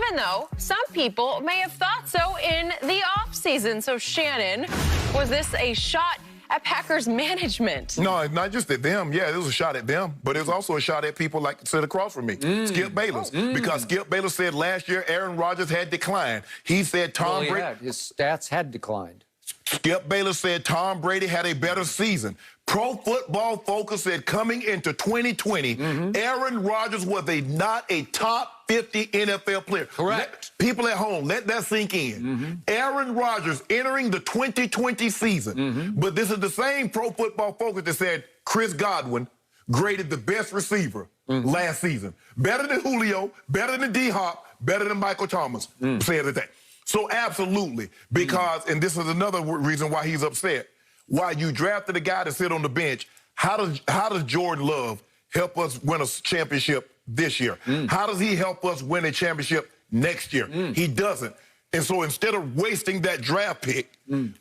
even though some people may have thought so in the offseason. So, Shannon, was this a shot at Packers management? No, not just at them. Yeah, it was a shot at them, but it was also a shot at people like sit across from me, Skip Bayless. Because Skip Bayless said last year Aaron Rodgers had declined. He said Tom Brady. His stats had declined. Skip Bayless said Tom Brady had a better season. Pro Football Focus said coming into 2020, Aaron Rodgers was not a top 50 NFL player. Correct. People at home, let that sink in. Aaron Rodgers entering the 2020 season. But this is the same Pro Football Focus that said Chris Godwin graded the best receiver last season. Better than Julio, better than D-Hop, better than Michael Thomas. Said that. So absolutely, because, and this is another reason why he's upset. Why you drafted a guy to sit on the bench, how does Jordan Love help us win a championship this year? How does he help us win a championship next year? He doesn't. And so instead of wasting that draft pick,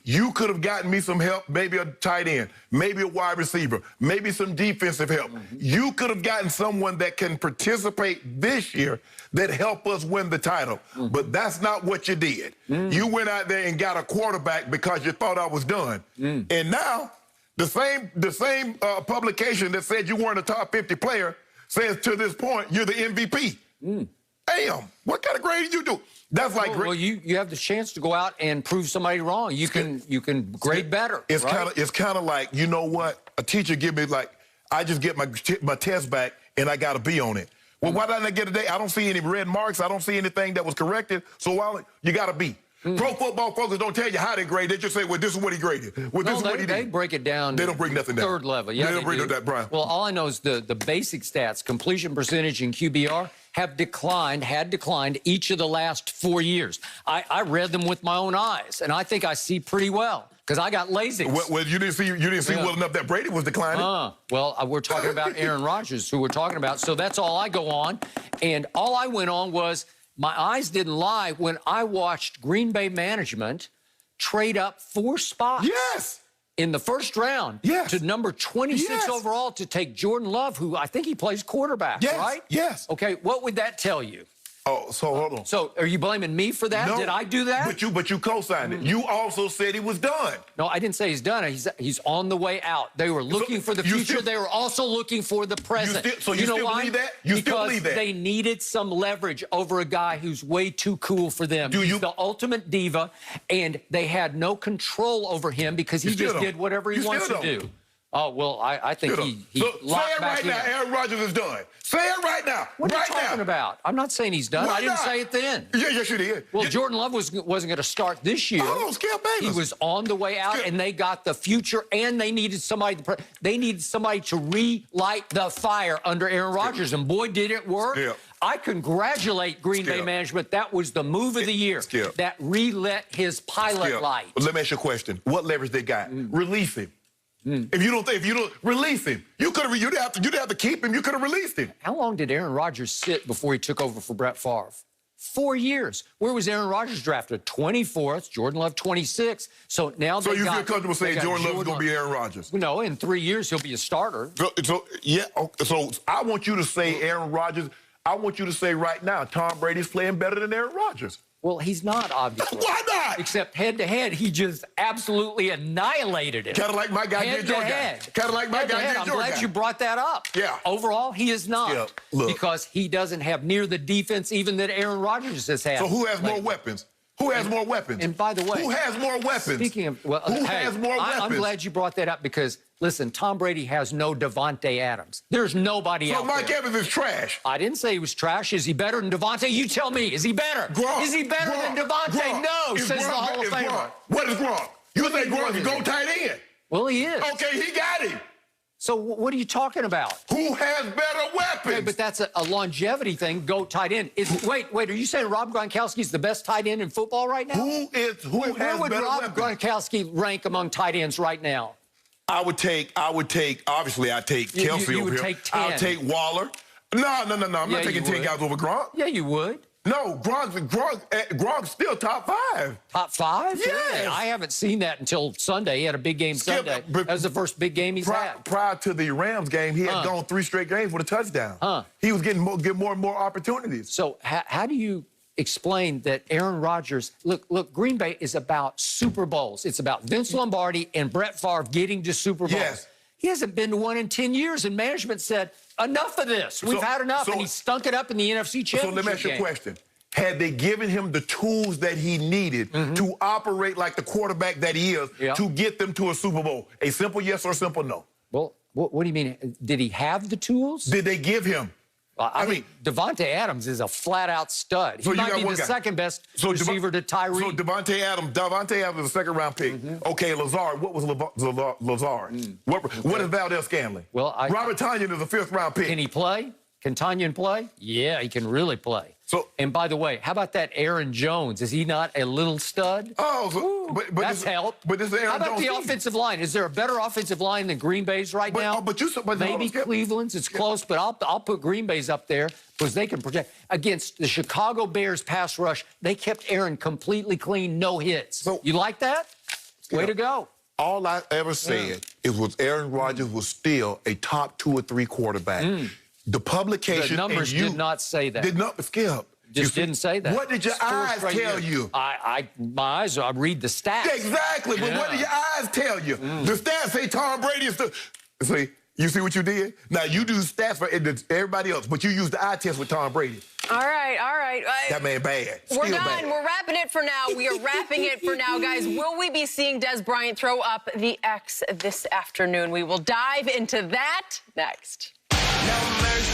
you could have gotten me some help, maybe a tight end, maybe a wide receiver, maybe some defensive help. You could have gotten someone that can participate this year that help us win the title. But that's not what you did. You went out there and got a quarterback because you thought I was done. And now the same publication that said you weren't a top 50 player says to this point you're the MVP. Damn, what kind of grade did you do? That's like well, you have the chance to go out and prove somebody wrong. You can grade better. It's kind of like, you know what? A teacher give me like, I just get my test back and I got a B on it. Well, why didn't I get a day? I don't see any red marks. I don't see anything that was corrected. So you got a B. Pro Football Focus don't tell you how they grade. They just say, well, this is what he graded. Well, this is what he did. They break it down. They don't break nothing down. Third level. Yeah, they don't break that, Brian. Well, all I know is the basic stats, completion percentage and QBR, had declined each of the last 4 years. I read them with my own eyes, and I think I see pretty well because I got LASIK. Well, you didn't see well enough that Brady was declining. Well, we're talking about Aaron Rodgers, who we're talking about. So that's all I go on, and all I went on was my eyes didn't lie when I watched Green Bay management trade up 4 spots. Yes. In the first round to number 26 overall to take Jordan Love, who I think he plays quarterback, right? Yes. Okay, what would that tell you? Oh, so hold on. So are you blaming me for that? No, did I do that? But you co-signed it. You also said he was done. No, I didn't say he's done. He's on the way out. They were looking for the future. They were also looking for the present. You know why? Believe that? Because they needed some leverage over a guy who's way too cool for them. He's the ultimate diva, and they had no control over him because he just did whatever he wants to do. Oh, well, I think he locked back in. Say it right now, Aaron Rodgers is done. Say it right now. What are you talking about? I'm not saying he's done. I didn't say it then. Yes, you did. Well, Jordan Love wasn't going to start this year. Oh, Skip Bayless. He was on the way out, and they got the future, and they needed somebody to relight the fire under Aaron Rodgers, and boy, did it work. I congratulate Green Bay management. That was the move of the year. That relit his pilot light. Well, let me ask you a question. What leverage they got? Release him. If you don't release him, you'd have to keep him. You could have released him. How long did Aaron Rodgers sit before he took over for Brett Favre? 4 years. Where was Aaron Rodgers drafted? 24th. Jordan Love 26th. So now you feel comfortable saying Jordan Love is going to be Aaron Rodgers? No, in 3 years he'll be a starter. So I want you to say Aaron Rodgers. I want you to say right now Tom Brady's playing better than Aaron Rodgers. Well, he's not, obviously. Why not? Except head-to-head, he just absolutely annihilated him. Kind of like my guy did your guy. Kind of like my guy did your guy. I'm glad you brought that up. Yeah. Overall, he is not. Because he doesn't have near the defense even that Aaron Rodgers has had. So who has more weapons? Who has more weapons? And by the way, who has more weapons? Speaking of, who has more weapons? I'm glad you brought that up because, listen, Tom Brady has no Devontae Adams. There's nobody out there. So Mike Evans is trash. I didn't say he was trash. Is he better than Devontae? You tell me. Is he better? Is he better than Devontae? No, says the Hall of Famer. What is Gronk? You say Gronk is go tight end. Well, he is. Okay, he got him. So what are you talking about? Who has better weapons? Okay, but that's a longevity thing. Go tight end. Wait, are you saying Rob Gronkowski's the best tight end in football right now? Where would Rob Gronkowski rank among tight ends right now? I would take. Obviously, I take Kelsey you over would here. Take 10. I'll take Waller. No. I'm not taking 10 guys over Gronk. Yeah, you would. No, Gronk's still top 5. Top 5? Yes. I haven't seen that until Sunday. He had a big game Sunday. That was the first big game he's had. Prior to the Rams game, he had gone 3 straight games with a touchdown. He was getting more and more opportunities. So how do you explain that Aaron Rodgers, look, Green Bay is about Super Bowls. It's about Vince Lombardi and Brett Favre getting to Super Bowls. Yes. He hasn't been to one in 10 years, and management said, enough of this. We've had enough, and he stunk it up in the NFC Championship So let me ask you a question. Had they given him the tools that he needed to operate like the quarterback that he is to get them to a Super Bowl? A simple yes or a simple no? Well, what do you mean? Did he have the tools? Did they give him? I mean, Davante Adams is a flat-out stud. He might be the second-best receiver to Tyree. So Davante Adams is a second-round pick. Okay, Lazard, what was Lazard? What is Valdez-Scantling? Well, Robert Tonyan is a fifth-round pick. Can he play? Can Tonyan play? Yeah, he can really play. And by the way, how about that Aaron Jones? Is he not a little stud? Oh, but that's helped. But this is Aaron How about Jones the offensive line? Is there a better offensive line than Green Bay's right now? Maybe Cleveland's. It's close, but I'll put Green Bay's up there because they can protect. Against the Chicago Bears pass rush, they kept Aaron completely clean, no hits. So, you like that? Way to go. All I ever said was Aaron Rodgers was still a top 2 or 3 quarterback. The publication the numbers did not say that. Skip. Just didn't say that. What did your eyes tell you? My eyes, I read the stats. Exactly, but what did your eyes tell you? The stats say Tom Brady is the... See, you see what you did? Now, you do stats for everybody else, but you use the eye test with Tom Brady. All right. That man bad. We're done. Bad. We're wrapping it for now. We are wrapping it for now, guys. Will we be seeing Des Bryant throw up the X this afternoon? We will dive into that next. No mercy.